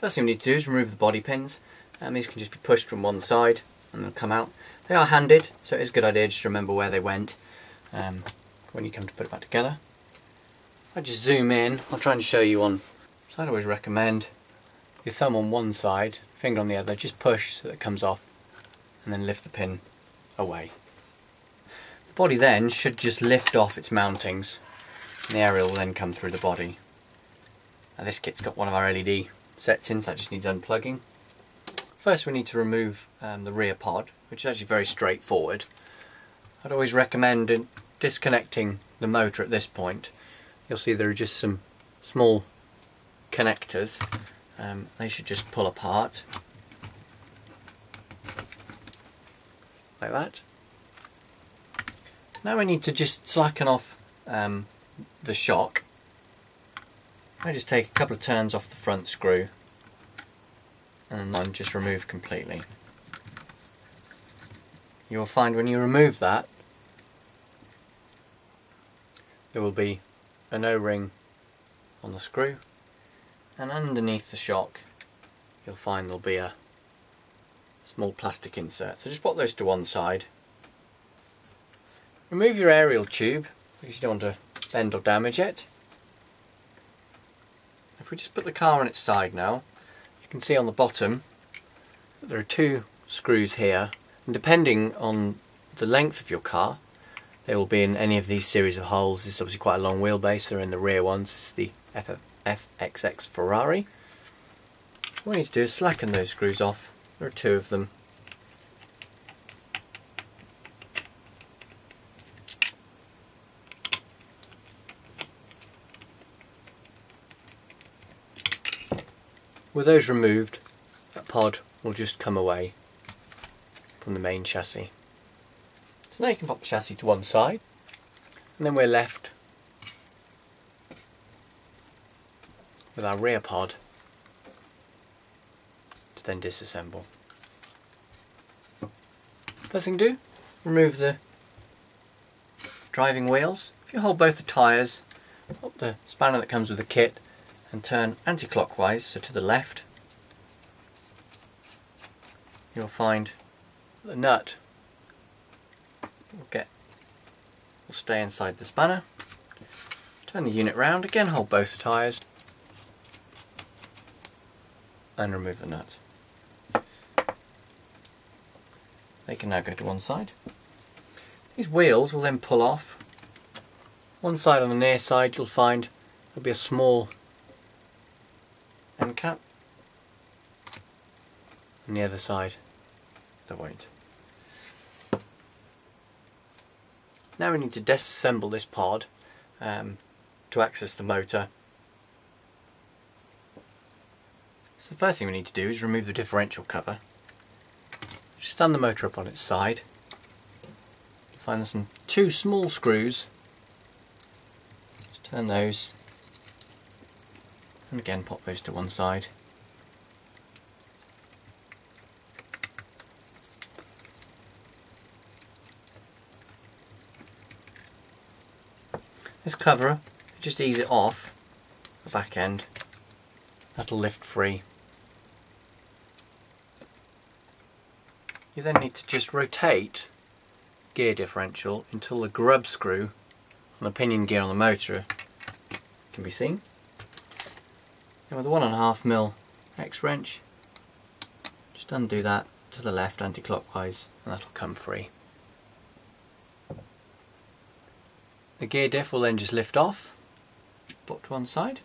First thing we need to do is remove the body pins. These can just be pushed from one side and they'll come out. They are handed, so it is a good idea just to remember where they went when you come to put it back together. If I just zoom in, I'll try and show you on. So I'd always recommend your thumb on one side, finger on the other, just push so that it comes off and then lift the pin away. The body then should just lift off its mountings and the aerial will then come through the body. Now this kit's got one of our LED sets in, so that just needs unplugging. First we need to remove the rear pod, which is actually very straightforward. I'd always recommend disconnecting the motor at this point. You'll see there are just some small connectors. They should just pull apart like that. Now we need to just slacken off the shock. I just take a couple of turns off the front screw and then just remove completely. You'll find when you remove that there will be an O-ring on the screw, and underneath the shock you'll find there'll be a small plastic insert. So just put those to one side. Remove your aerial tube because you don't want to bend or damage it. If we just put the car on its side now, you can see on the bottom that there are two screws here, and depending on the length of your car they will be in any of these series of holes. This is obviously quite a long wheelbase, they're in the rear ones. This is the FXX Ferrari. What we need to do is slacken those screws off. There are two of them. With those removed, that pod will just come away from the main chassis. So now you can pop the chassis to one side, and then we're left with our rear pod to then disassemble. First thing to do, remove the driving wheels. If you hold both the tyres, pop the spanner that comes with the kit and turn anti-clockwise, so to the left, you'll find the nut will stay inside the spanner. Turn the unit round, again hold both tyres and remove the nut. They can now go to one side. These wheels will then pull off. One side on the near side you'll find there'll be a small end cap, and the other side there won't. Now we need to disassemble this pod to access the motor. So the first thing we need to do is remove the differential cover. Just stand the motor up on its side. You'll find there's two small screws. Just turn those and again pop those to one side. This cover, just ease it off the back end, that'll lift free. You then need to just rotate gear differential until the grub screw on the pinion gear on the motor can be seen. Then with a 1.5mm X wrench, just undo that to the left anti-clockwise and that'll come free. The gear diff will then just lift off, put to one side.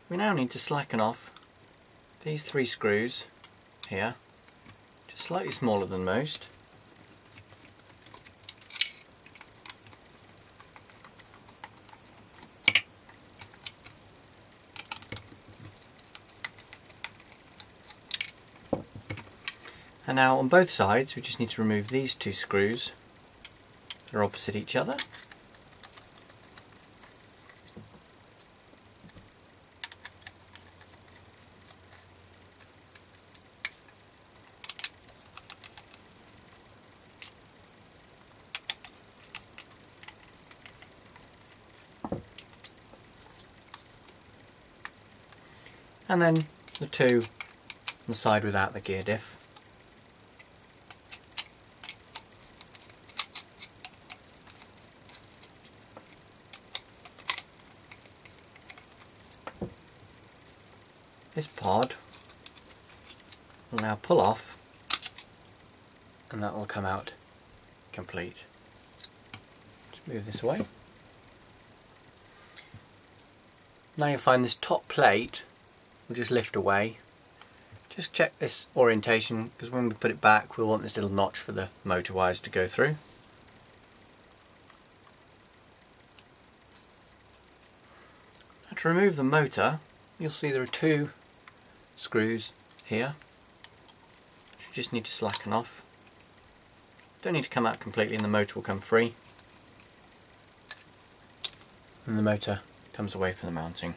We now need to slacken off these three screws here, just slightly smaller than most. And now on both sides we just need to remove these two screws. They're opposite each other. and then the two on the side without the gear diff. This pod will now pull off, and that will come out complete. Just move this away. Now you'll find this top plate will just lift away. Just check this orientation, because when we put it back we'll want this little notch for the motor wires to go through. Now to remove the motor, you'll see there are two screws here. You just need to slacken off. Don't need to come out completely and the motor will come free. And the motor comes away from the mounting.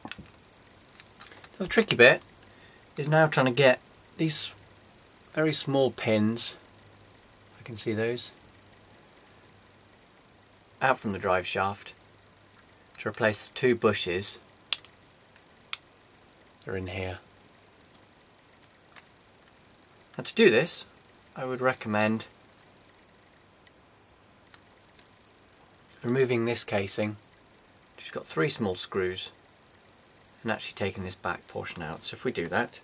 So the tricky bit is now trying to get these very small pins, I can see those, out from the drive shaft to replace the two bushes that are in here. Now to do this, I would recommend removing this casing. Just got three small screws and actually taking this back portion out. So if we do that,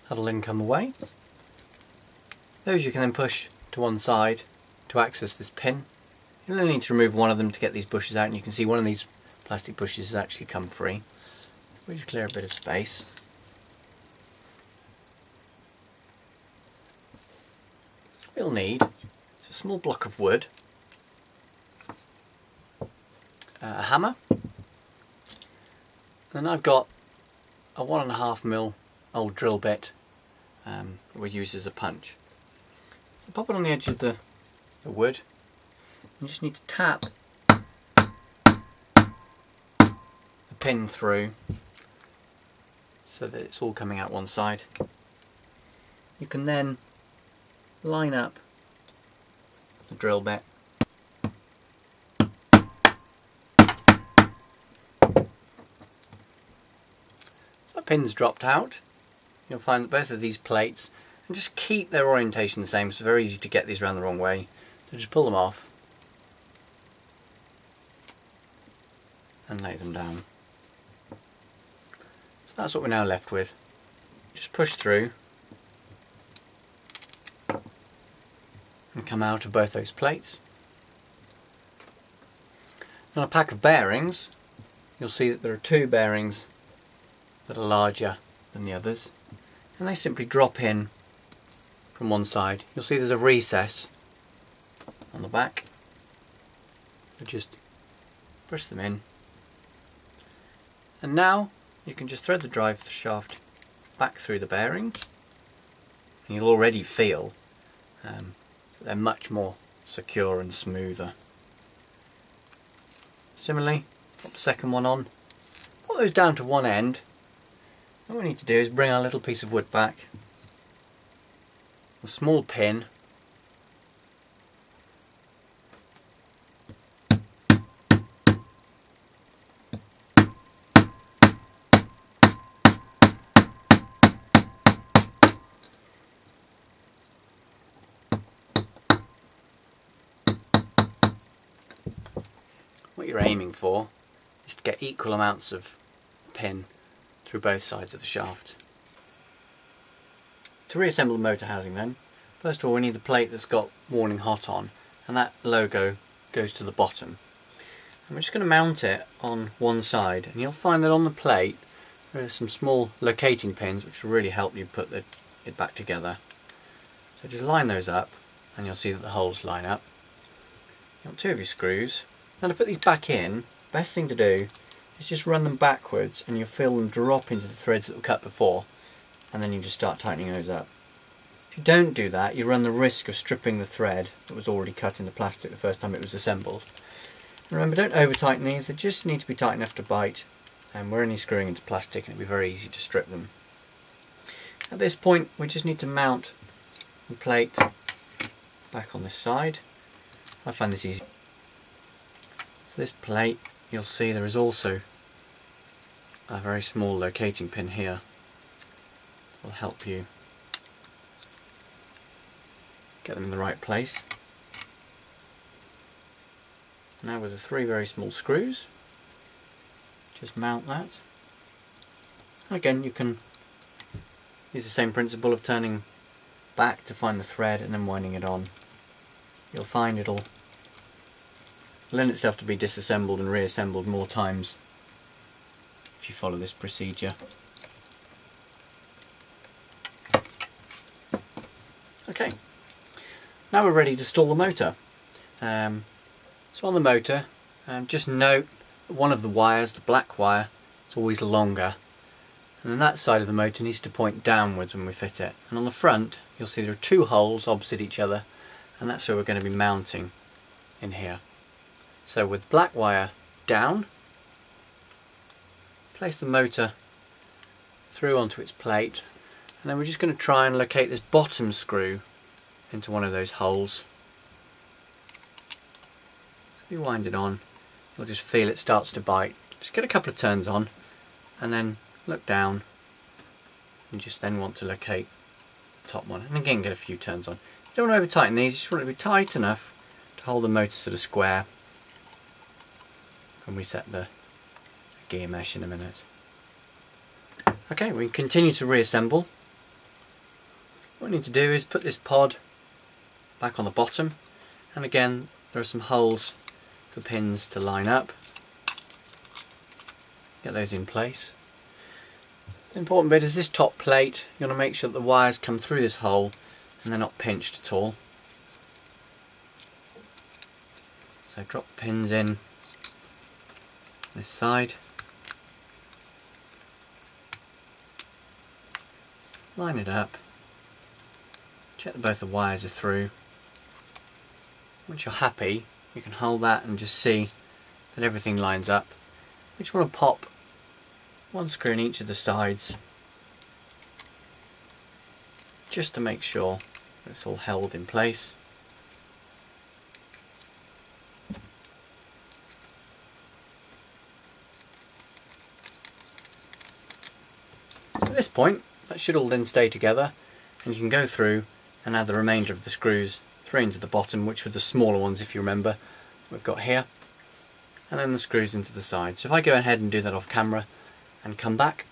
that'll then come away. Those you can then push to one side to access this pin. You'll only need to remove one of them to get these bushes out, and you can see one of these plastic bushes has actually come free. We just clear a bit of space. We'll need a small block of wood, a hammer, and I've got a 1.5mm old drill bit that we use as a punch. So pop it on the edge of the wood. You just need to tap the pin through so that it's all coming out one side. You can then line up the drill bit . So the pin's dropped out. You'll find that both of these plates, and just keep their orientation the same, it's very easy to get these around the wrong way. So just pull them off and lay them down. So that's what we're now left with. Just push through and come out of both those plates. On a pack of bearings, you'll see that there are two bearings that are larger than the others, and they simply drop in from one side. You'll see there's a recess on the back, so just push them in, and now you can just thread the drive shaft back through the bearing, and you'll already feel they're much more secure and smoother. Similarly, pop the second one on, put those down to one end. What we need to do is bring our little piece of wood back, a small pin, what you're aiming for is to get equal amounts of pin through both sides of the shaft. To reassemble the motor housing then, first of all we need the plate that's got warning hot on, and that logo goes to the bottom. And we're just going to mount it on one side, and you'll find that on the plate there are some small locating pins which will really help you put it back together. So just line those up and you'll see that the holes line up. You've got two of your screws. Now to put these back in, best thing to do is just run them backwards and you'll feel them drop into the threads that were cut before, and then you just start tightening those up. If you don't do that, you run the risk of stripping the thread that was already cut in the plastic the first time it was assembled. And remember, don't over tighten these, they just need to be tight enough to bite, and we're only screwing into plastic and it'll be very easy to strip them. At this point we just need to mount the plate back on this side. I find this easy. So this plate, you'll see there is also a very small locating pin here. Will help you get them in the right place. Now with the 3 very small screws, just mount that. And again, you can use the same principle of turning back to find the thread and then winding it on. You'll find it'll lend itself to be disassembled and reassembled more times if you follow this procedure. Okay, now we're ready to install the motor. So on the motor, just note that one of the wires, the black wire, is always longer, and then that side of the motor needs to point downwards when we fit it. And on the front you'll see there are 2 holes opposite each other, and that's where we're going to be mounting in here. So with black wire down, place the motor through onto its plate, and then we're just going to try and locate this bottom screw into one of those holes. So you wind it on, you'll just feel it starts to bite. Just get a couple of turns on and then look down. You just then want to locate the top one, and again get a few turns on. You don't want to over tighten these, you just want it to be tight enough to hold the motor sort of square when we set the gear mesh in a minute. Okay, we can continue to reassemble. What we need to do is put this pod back on the bottom, and again there are some holes for pins to line up. Get those in place. The important bit is this top plate. You want to make sure that the wires come through this hole and they're not pinched at all. So drop the pins in this side. Line it up. Check that both the wires are through. Once you're happy, you can hold that and just see that everything lines up. You just want to pop 1 screw in each of the sides just to make sure that it's all held in place. At this point, that should all then stay together, and you can go through and add the remainder of the screws, 3 into the bottom, which were the smaller ones if you remember, we've got here, and then the screws into the side. So if I go ahead and do that off camera and come back,